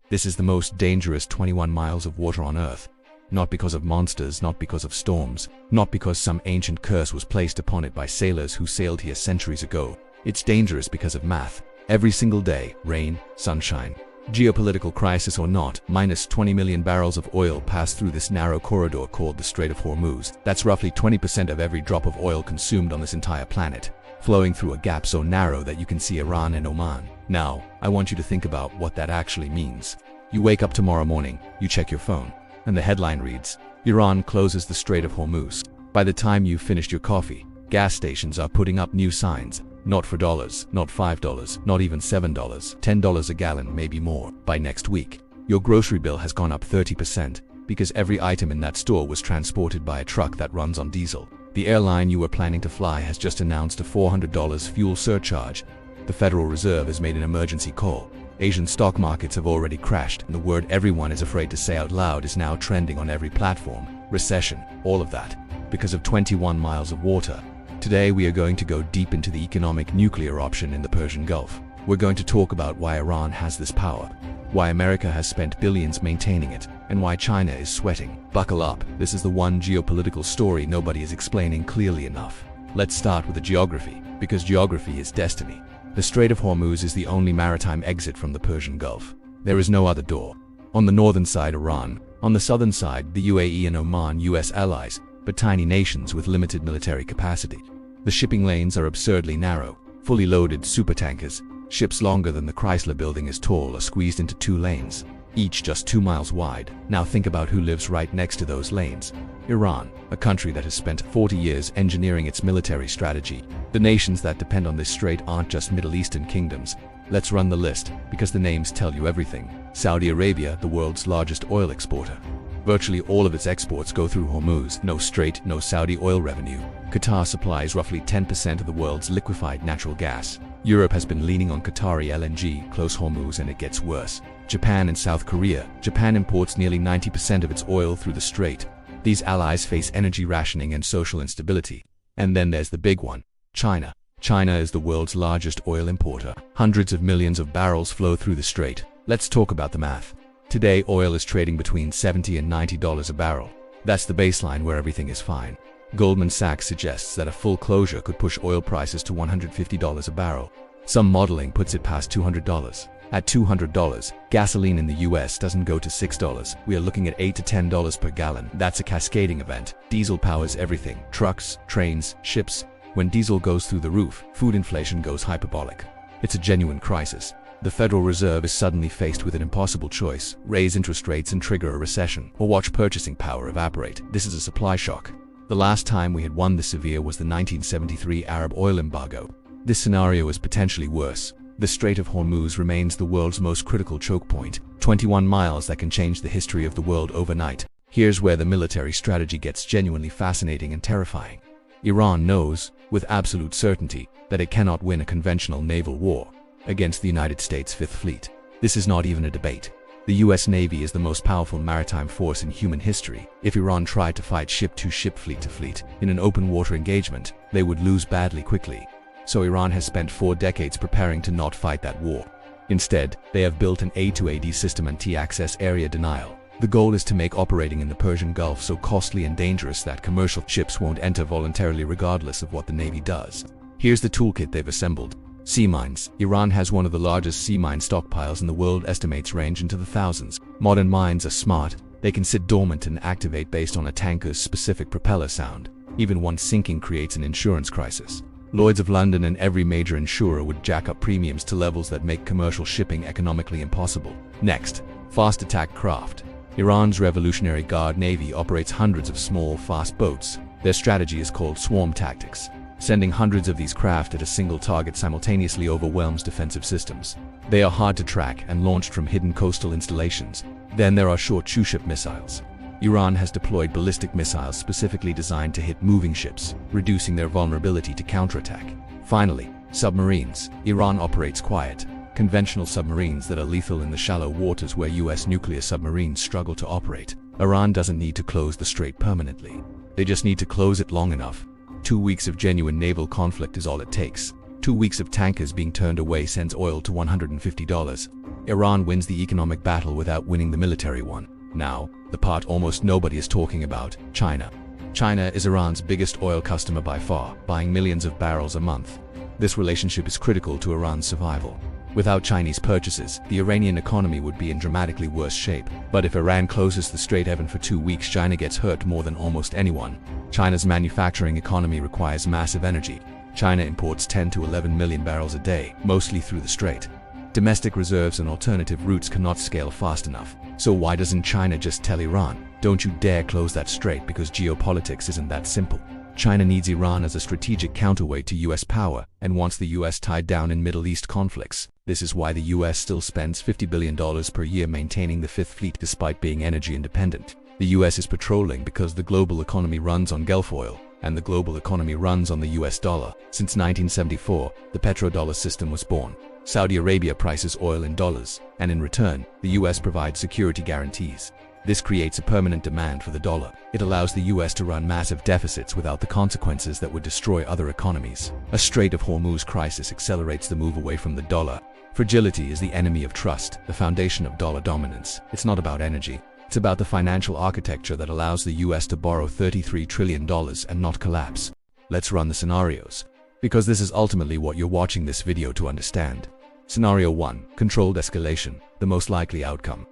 This is the most dangerous 21 miles of water on Earth. Not because of monsters, not because of storms, not because some ancient curse was placed upon it by sailors who sailed here centuries ago. It's dangerous because of math. Every single day, rain, sunshine, geopolitical crisis or not, minus 20 million barrels of oil pass through this narrow corridor called the Strait of Hormuz. That's roughly 20% of every drop of oil consumed on this entire planet, flowing through a gap so narrow that you can see Iran and Oman. Now, I want you to think about what that actually means. You wake up tomorrow morning, you check your phone, and the headline reads, Iran closes the Strait of Hormuz. By the time you've finished your coffee, gas stations are putting up new signs. Not for dollars, not $5, not even $7, $10 a gallon, maybe more. By next week, your grocery bill has gone up 30% because every item in that store was transported by a truck that runs on diesel. The airline you were planning to fly has just announced a $400 fuel surcharge. The Federal Reserve has made an emergency call. Asian stock markets have already crashed, and the word everyone is afraid to say out loud is now trending on every platform. Recession, all of that, because of 21 miles of water. Today we are going to go deep into the economic nuclear option in the Persian Gulf. We're going to talk about why Iran has this power, why America has spent billions maintaining it, and why China is sweating. Buckle up, this is the one geopolitical story nobody is explaining clearly enough. Let's start with the geography, because geography is destiny. The Strait of Hormuz is the only maritime exit from the Persian Gulf. There is no other door. On the northern side, Iran. On the southern side, the UAE and Oman, US allies, but tiny nations with limited military capacity. The shipping lanes are absurdly narrow. Fully loaded supertankers, ships longer than the Chrysler Building is tall, are squeezed into 2 lanes, each just 2 miles wide. Now think about who lives right next to those lanes. Iran, a country that has spent 40 years engineering its military strategy. The nations that depend on this strait aren't just Middle Eastern kingdoms. Let's run the list, because the names tell you everything. Saudi Arabia, the world's largest oil exporter. Virtually all of its exports go through Hormuz. No strait, no Saudi oil revenue. Qatar supplies roughly 10% of the world's liquefied natural gas. Europe has been leaning on Qatari LNG close Hormuz, and it gets worse. Japan and South Korea. Japan imports nearly 90% of its oil through the strait. These allies face energy rationing and social instability. And then there's the big one, China. China is the world's largest oil importer. Hundreds of millions of barrels flow through the strait. Let's talk about the math. Today, oil is trading between $70 and $90 a barrel. That's the baseline where everything is fine. Goldman Sachs suggests that a full closure could push oil prices to $150 a barrel. Some modeling puts it past $200. At $200, gasoline in the US doesn't go to $6. We are looking at $8 to $10 per gallon. That's a cascading event. Diesel powers everything. Trucks, trains, ships. When diesel goes through the roof, food inflation goes hyperbolic. It's a genuine crisis. The Federal Reserve is suddenly faced with an impossible choice: raise interest rates and trigger a recession, or watch purchasing power evaporate. This is a supply shock. The last time we had one this severe was the 1973 Arab oil embargo. This scenario is potentially worse. The Strait of Hormuz remains the world's most critical choke point, 21 miles that can change the history of the world overnight. Here's where the military strategy gets genuinely fascinating and terrifying. Iran knows, with absolute certainty, that it cannot win a conventional naval war against the United States Fifth Fleet. This is not even a debate. The US Navy is the most powerful maritime force in human history. If Iran tried to fight ship to ship, fleet to fleet, in an open water engagement, they would lose badly quickly. So Iran has spent 4 decades preparing to not fight that war. Instead, they have built an A2AD system, anti-access area denial. The goal is to make operating in the Persian Gulf so costly and dangerous that commercial ships won't enter voluntarily regardless of what the Navy does. Here's the toolkit they've assembled. Sea mines. Iran has one of the largest sea mine stockpiles in the world, estimates range into the thousands. Modern mines are smart. They can sit dormant and activate based on a tanker's specific propeller sound. Even one sinking creates an insurance crisis. Lloyd's of London and every major insurer would jack up premiums to levels that make commercial shipping economically impossible. Next, fast attack craft. Iran's Revolutionary Guard Navy operates hundreds of small, fast boats. Their strategy is called swarm tactics. Sending hundreds of these craft at a single target simultaneously overwhelms defensive systems. They are hard to track and launched from hidden coastal installations. Then there are short two-ship missiles. Iran has deployed ballistic missiles specifically designed to hit moving ships, reducing their vulnerability to counterattack. Finally, submarines. Iran operates quiet, conventional submarines that are lethal in the shallow waters where US nuclear submarines struggle to operate. Iran doesn't need to close the strait permanently. They just need to close it long enough. 2 weeks of genuine naval conflict is all it takes. 2 weeks of tankers being turned away sends oil to $150. Iran wins the economic battle without winning the military one. Now, the part almost nobody is talking about, China. China is Iran's biggest oil customer by far, buying millions of barrels a month. This relationship is critical to Iran's survival. Without Chinese purchases, the Iranian economy would be in dramatically worse shape. But if Iran closes the Strait even for 2 weeks, China gets hurt more than almost anyone. China's manufacturing economy requires massive energy. China imports 10 to 11 million barrels a day, mostly through the strait. Domestic reserves and alternative routes cannot scale fast enough. So why doesn't China just tell Iran, don't you dare close that strait, because geopolitics isn't that simple. China needs Iran as a strategic counterweight to US power and wants the US tied down in Middle East conflicts. This is why the US still spends $50 billion per year maintaining the Fifth Fleet despite being energy independent. The US is patrolling because the global economy runs on Gulf oil, and the global economy runs on the US dollar. Since 1974, the petrodollar system was born. Saudi Arabia prices oil in dollars, and in return, the US provides security guarantees. This creates a permanent demand for the dollar. It allows the US to run massive deficits without the consequences that would destroy other economies. A Strait of Hormuz crisis accelerates the move away from the dollar. Fragility is the enemy of trust, the foundation of dollar dominance. It's not about energy. It's about the financial architecture that allows the US to borrow $33 trillion and not collapse. Let's run the scenarios, because this is ultimately what you're watching this video to understand. Scenario 1. Controlled escalation, the most likely outcome.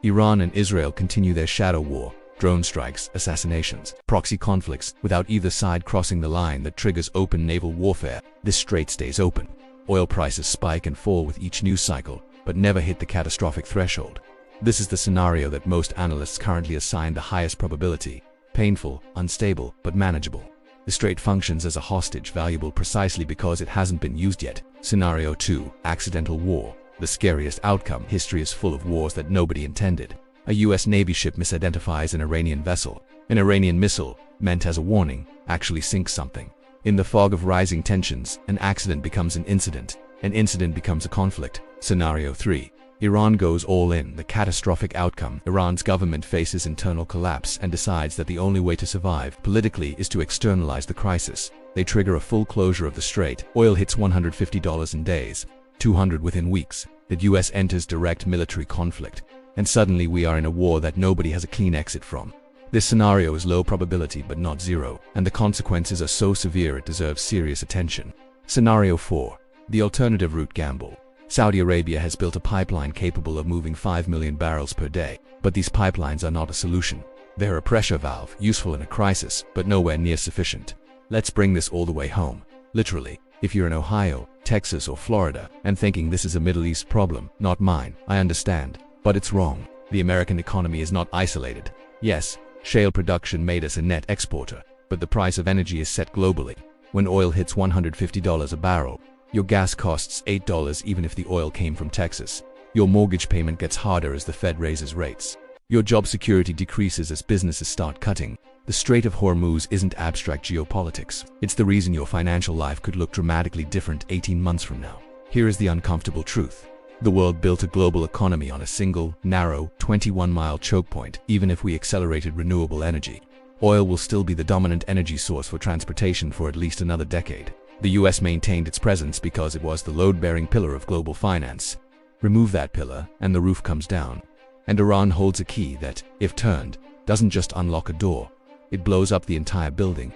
Iran and Israel continue their shadow war, drone strikes, assassinations, proxy conflicts, without either side crossing the line that triggers open naval warfare. This strait stays open. Oil prices spike and fall with each news cycle, but never hit the catastrophic threshold. This is the scenario that most analysts currently assign the highest probability. Painful, unstable, but manageable. The strait functions as a hostage, valuable precisely because it hasn't been used yet. Scenario 2. Accidental war. The scariest outcome. History is full of wars that nobody intended. A US Navy ship misidentifies an Iranian vessel. An Iranian missile, meant as a warning, actually sinks something. In the fog of rising tensions, an accident becomes an incident. An incident becomes a conflict. Scenario 3. Iran goes all in. The catastrophic outcome. Iran's government faces internal collapse and decides that the only way to survive politically is to externalize the crisis. They trigger a full closure of the strait. Oil hits $150 in days. 200 within weeks. The US enters direct military conflict, and suddenly we are in a war that nobody has a clean exit from. This scenario is low probability but not zero, and the consequences are so severe it deserves serious attention. Scenario 4. The alternative route gamble. Saudi Arabia has built a pipeline capable of moving 5 million barrels per day, but these pipelines are not a solution. They're a pressure valve, useful in a crisis, but nowhere near sufficient. Let's bring this all the way home. Literally. If you're in Ohio, Texas, or Florida, and thinking this is a Middle East problem, not mine, I understand. But it's wrong. The American economy is not isolated. Yes, shale production made us a net exporter, but the price of energy is set globally. When oil hits $150 a barrel, your gas costs $8 even if the oil came from Texas. Your mortgage payment gets harder as the Fed raises rates. Your job security decreases as businesses start cutting. The Strait of Hormuz isn't abstract geopolitics. It's the reason your financial life could look dramatically different 18 months from now. Here is the uncomfortable truth. The world built a global economy on a single, narrow, 21-mile choke point. Even if we accelerated renewable energy, oil will still be the dominant energy source for transportation for at least another decade. The US maintained its presence because it was the load-bearing pillar of global finance. Remove that pillar, and the roof comes down. And Iran holds a key that, if turned, doesn't just unlock a door. It blows up the entire building.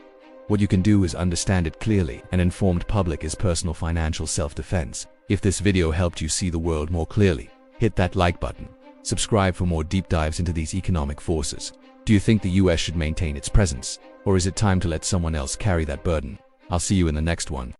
What you can do is understand it clearly. An informed public is personal financial self-defense. If this video helped you see the world more clearly, hit that like button. Subscribe for more deep dives into these economic forces. Do you think the US should maintain its presence? Or is it time to let someone else carry that burden? I'll see you in the next one.